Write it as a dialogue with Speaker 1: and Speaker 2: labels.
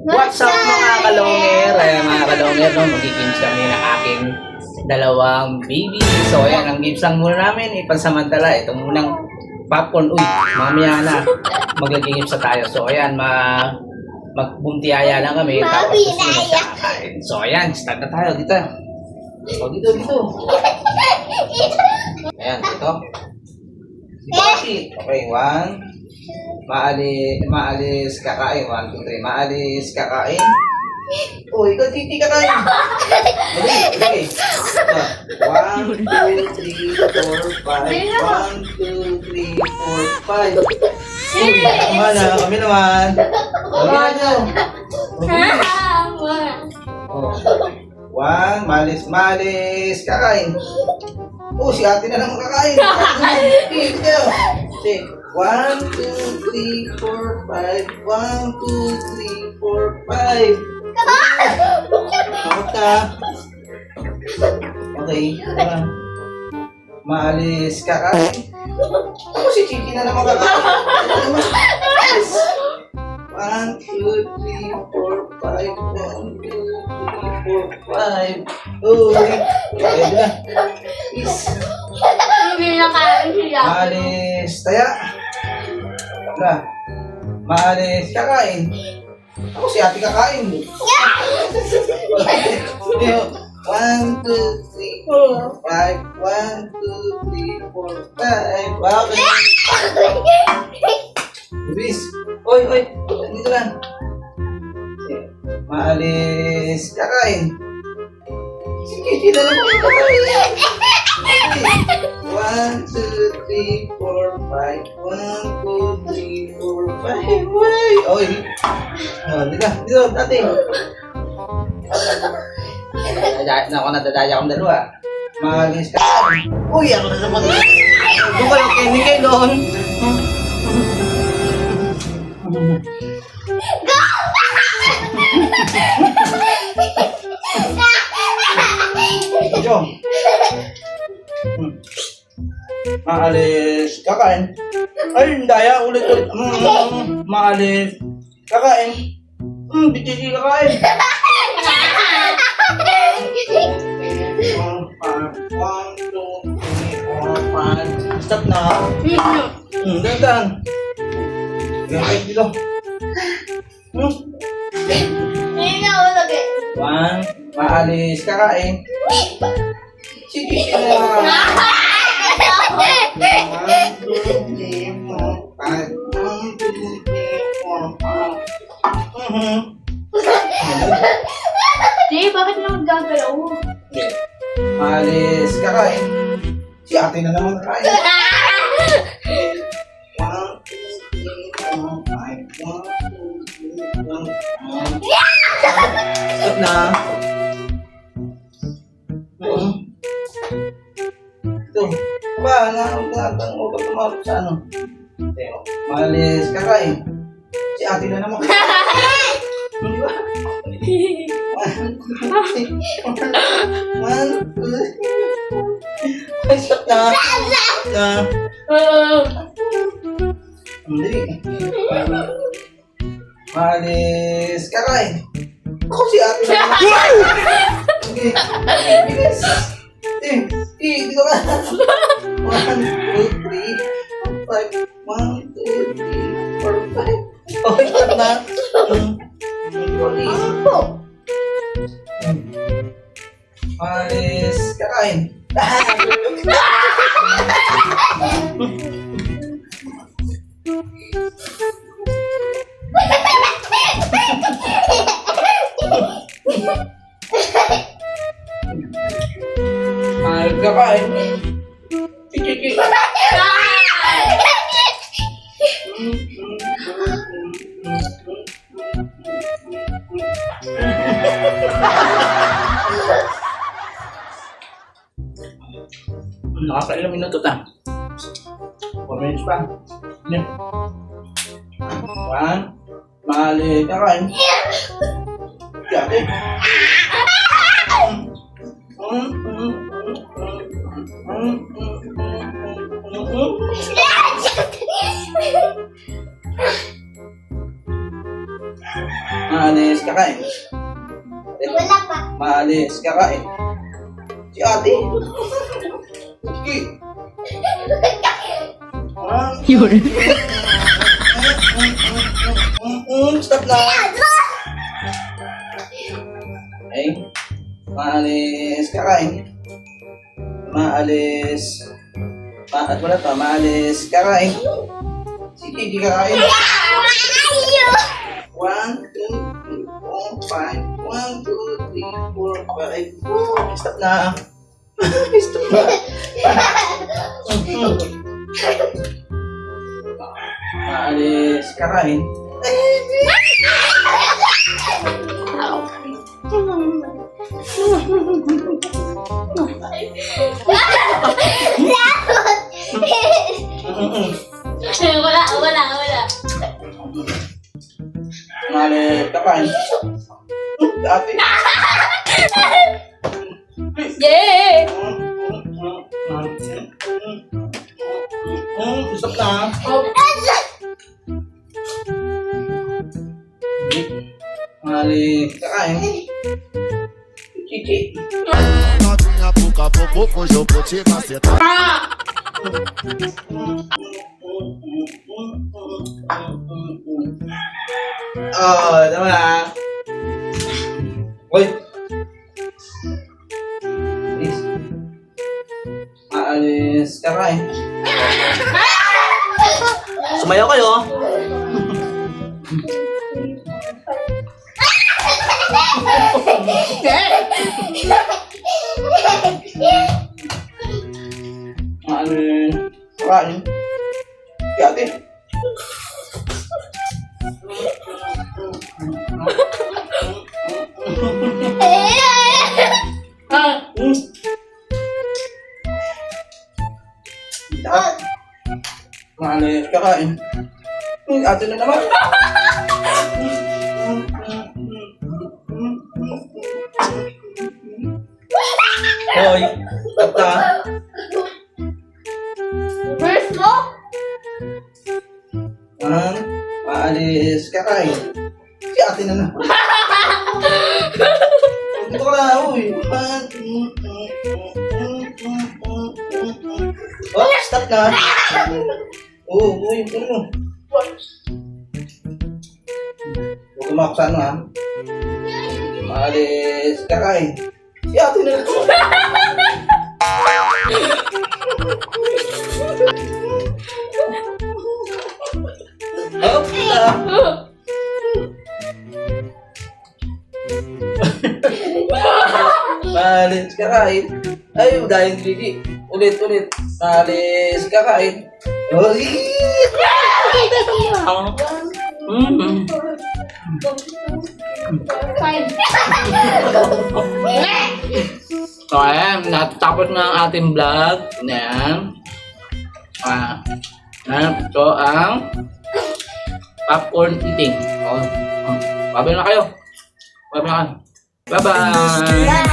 Speaker 1: What's up mga kalonger? Ayan mga kalonger, no? Mag-games kami ng aking dalawang baby. So ayan, ang games lang muna namin, ipansamantala. Ito munang popcorn. Uy, mamaya na. Mag-games na tayo. So ayan, magbumtiyaya lang kami. Tapos kakain. So ayan, start na tayo. Dito. O, dito. Ayan, dito. Okay, one. Maalis kakain. 1, 2, 3. Maalis kakain. Oh, ikaw titi kakain. Okay. 1, 2, 3, 4, 5. 1, 2, 3, 4, 5. Tama na, kami naman. One, malis kakain. Oh, si ate na lang kakain. Okay. 1, 2, 3, 4, 5. 1, 2, 3, 4, 5. Takot ka. Okay. Maalis kakain. Ako si Chichi na naman kakain. 1, 2, 3, 4, 5. 1, 2, 3, 4, 5. Uy. Okay na. Peace. Maalis taya. Tara. Maalis kakain. Ako si ate kakain. 1, 2, 3, 4, 5. 1, 2, 3, 4, 5. Okay. Bilis. Oy. Dito lang. Maalis kakain. Sige, dito na lang kakain. 1, 2, 3, 4, 5. 1, 2, 3, 4, 5. Why? Oy. Oh, dito, dati. Nadadaya akong dalawa. Maalis ka. Uy, ako na naman. Doon ka lang kay doon. Go! Maalis kakain. Ay, daya ulit. Maalis kakain. Bitisi kakain. 1, 2, 3, 4, 5. Stop na. Dandan. Gagawin dito. 1, maalis kakain. Sige, sila. 1, 2, 3, 4, 5. 1, 2, 3, 4, 5.
Speaker 2: Jay, bakit naman gagalaw?
Speaker 1: Maalis kakain. Si ate na naman kakain. 1, 2, 3, 4, 5. 1, 2, 3, 4, 5. Stop na. Ito. Ba, huwag tumawag sa ano. Maalis kakain. Si ate na naman kakain. Hindi ba? 1, 2, 3. Ay, stop na. Hindi. Maalis kakain. Ako si ate na naman. Okay. Bilis. Dito ka. 1, 2, 3, 4, 5. 1, 2, 3, 4, 5. Okay, stop na. Maalis kakain. Maalis kakain. Kiki. Nakakailang minuto ta. 4 minutes pa. 1, maalis kakain. Dati. Maalis, kakain.
Speaker 3: Wala pa.
Speaker 1: Maalis, kakain. Si ate. Okay.
Speaker 4: Yun.
Speaker 1: Stop na. Okay. Maalis, kakain. Maalis. At wala to, maalis, kakain. Sige, di kakain. 1, 2, 3, 4, 5. 1, 2, 3, 4, 5. Stop na. Stop na. Maalis, kakain.
Speaker 2: Wala.
Speaker 1: Maalis, kakain. Ate.
Speaker 2: Yay!
Speaker 1: Stop na. Maalis, kakain. Chichi.
Speaker 5: Novinha pouco a pouco, hoje eu vou te macetar.
Speaker 1: Oh, tama na. Hoy. Please. Maalis, kakain. Sumayaw kayo. Maalis, kakain. Yate. Maalis, kakain. Ate na naman. Hoy, tata.
Speaker 2: First mo?
Speaker 1: Maalis, kakain. Si ate na naman. Dito ka na, uy. Oh, stop na. Oo, uy, ano. Huwag kumakot sa ano, ha? Maalis, kakain. Si ate na naman. Oh, puta. Maalis, kakain. Ay, dahil Gigi. Ulit. Maalis, kakain. Oh,
Speaker 2: Five.
Speaker 4: So, ayan, natapos na ang ating vlog. Ayan. Ito ang popcorn eating. Babay na kayo. Bye-bye.
Speaker 3: Bye.